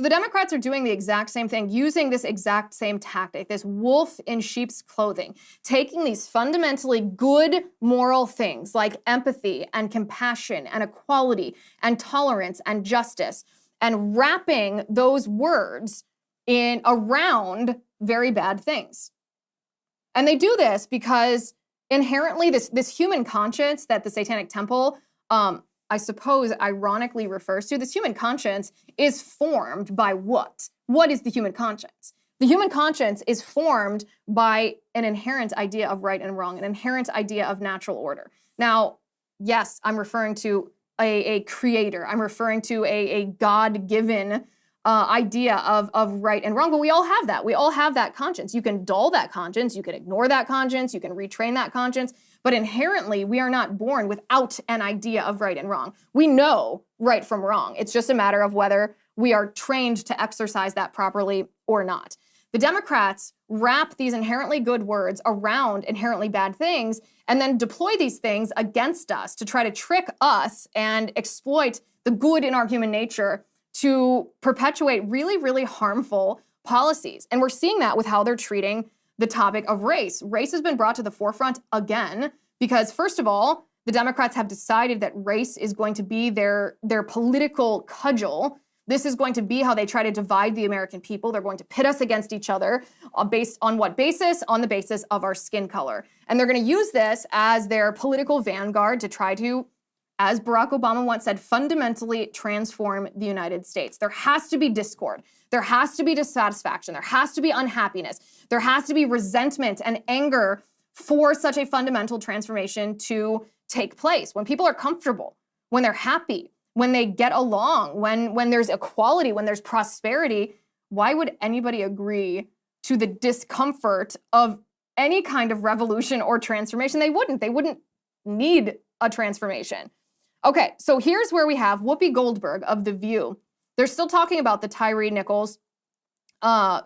So the Democrats are doing the exact same thing, using this exact same tactic, this wolf in sheep's clothing, taking these fundamentally good moral things like empathy and compassion and equality and tolerance and justice and wrapping those words in around very bad things. And they do this because inherently this human conscience that the Satanic Temple, I suppose, ironically refers to, this human conscience is formed by what? What is the human conscience? The human conscience is formed by an inherent idea of right and wrong, an inherent idea of natural order. Now, yes, I'm referring to a creator. I'm referring to a God-given idea of right and wrong, but we all have that. We all have that conscience. You can dull that conscience, you can ignore that conscience, you can retrain that conscience, but inherently we are not born without an idea of right and wrong. We know right from wrong. It's just a matter of whether we are trained to exercise that properly or not. The Democrats wrap these inherently good words around inherently bad things and then deploy these things against us to try to trick us and exploit the good in our human nature to perpetuate really, really harmful policies. And we're seeing that with how they're treating the topic of race. Race has been brought to the forefront again because, first of all, the Democrats have decided that race is going to be their political cudgel. This is going to be how they try to divide the American people. They're going to pit us against each other based on what basis? On the basis of our skin color. And they're going to use this as their political vanguard to try to, as Barack Obama once said, fundamentally transform the United States. There has to be discord. There has to be dissatisfaction. There has to be unhappiness. There has to be resentment and anger for such a fundamental transformation to take place. When people are comfortable, when they're happy, when they get along, when there's equality, when there's prosperity, why would anybody agree to the discomfort of any kind of revolution or transformation? They wouldn't. They wouldn't need a transformation. Okay, so here's where we have Whoopi Goldberg of The View. They're still talking about the Tyree Nichols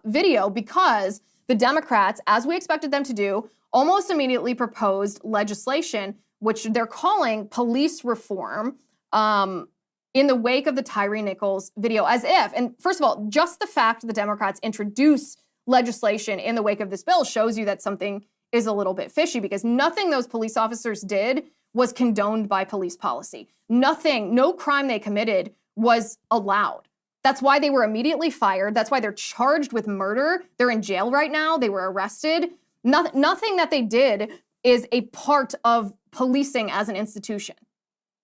video because the Democrats, as we expected them to do, almost immediately proposed legislation, which they're calling police reform, in the wake of the Tyree Nichols video, as if, and first of all, just the fact the Democrats introduce legislation in the wake of this bill shows you that something is a little bit fishy because nothing those police officers did was condoned by police policy. Nothing, no crime they committed was allowed. That's why they were immediately fired. That's why they're charged with murder. They're in jail right now. They were arrested. Nothing that they did is a part of policing as an institution.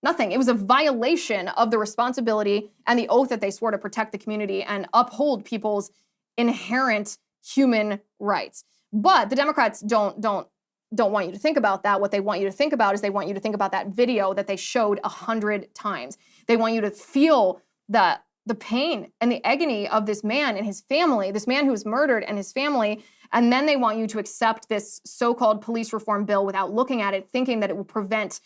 Nothing. It was a violation of the responsibility and the oath that they swore to protect the community and uphold people's inherent human rights. But the Democrats don't want you to think about that. What they want you to think about is they want you to think about that video that they showed 100 times. They want you to feel the pain and the agony of this man and his family, this man who was murdered and his family, and then they want you to accept this so-called police reform bill without looking at it, thinking that it will prevent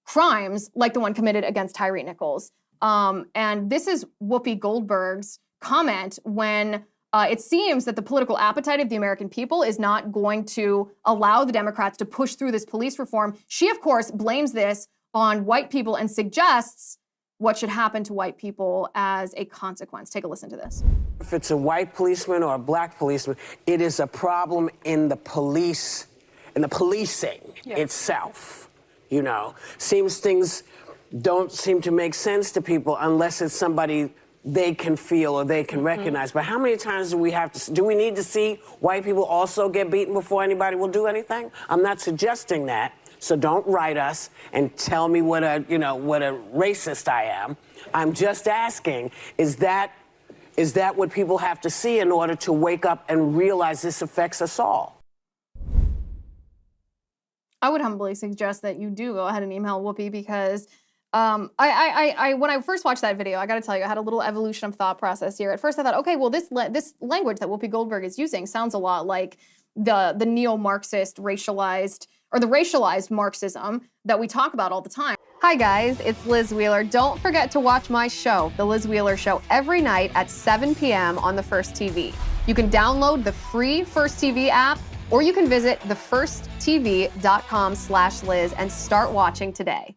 crimes like the one committed against Tyree Nichols. And this is Whoopi Goldberg's comment when it seems that the political appetite of the American people is not going to allow the Democrats to push through this police reform. She, of course, blames this on white people and suggests what should happen to white people as a consequence. Take a listen to this. If it's a white policeman or a black policeman, it is a problem in the police, in the policing itself. You know, things don't seem to make sense to people unless it's somebody they can feel or they can recognize. But how many times do we need to see white people also get beaten before anybody will do anything? I'm not suggesting that. So don't write us and tell me what a racist I am. I'm just asking, is that what people have to see in order to wake up and realize this affects us all? I would humbly suggest that you do go ahead and email Whoopi because when I first watched that video, I got to tell you, I had a little evolution of thought process here. At first, I thought, okay, well, this language that Whoopi Goldberg is using sounds a lot like the neo-Marxist racialized or the racialized Marxism that we talk about all the time. Hi guys, it's Liz Wheeler. Don't forget to watch my show, The Liz Wheeler Show, every night at 7 p.m. on the First TV. You can download the free First TV app, or you can visit thefirsttv.com/Liz and start watching today.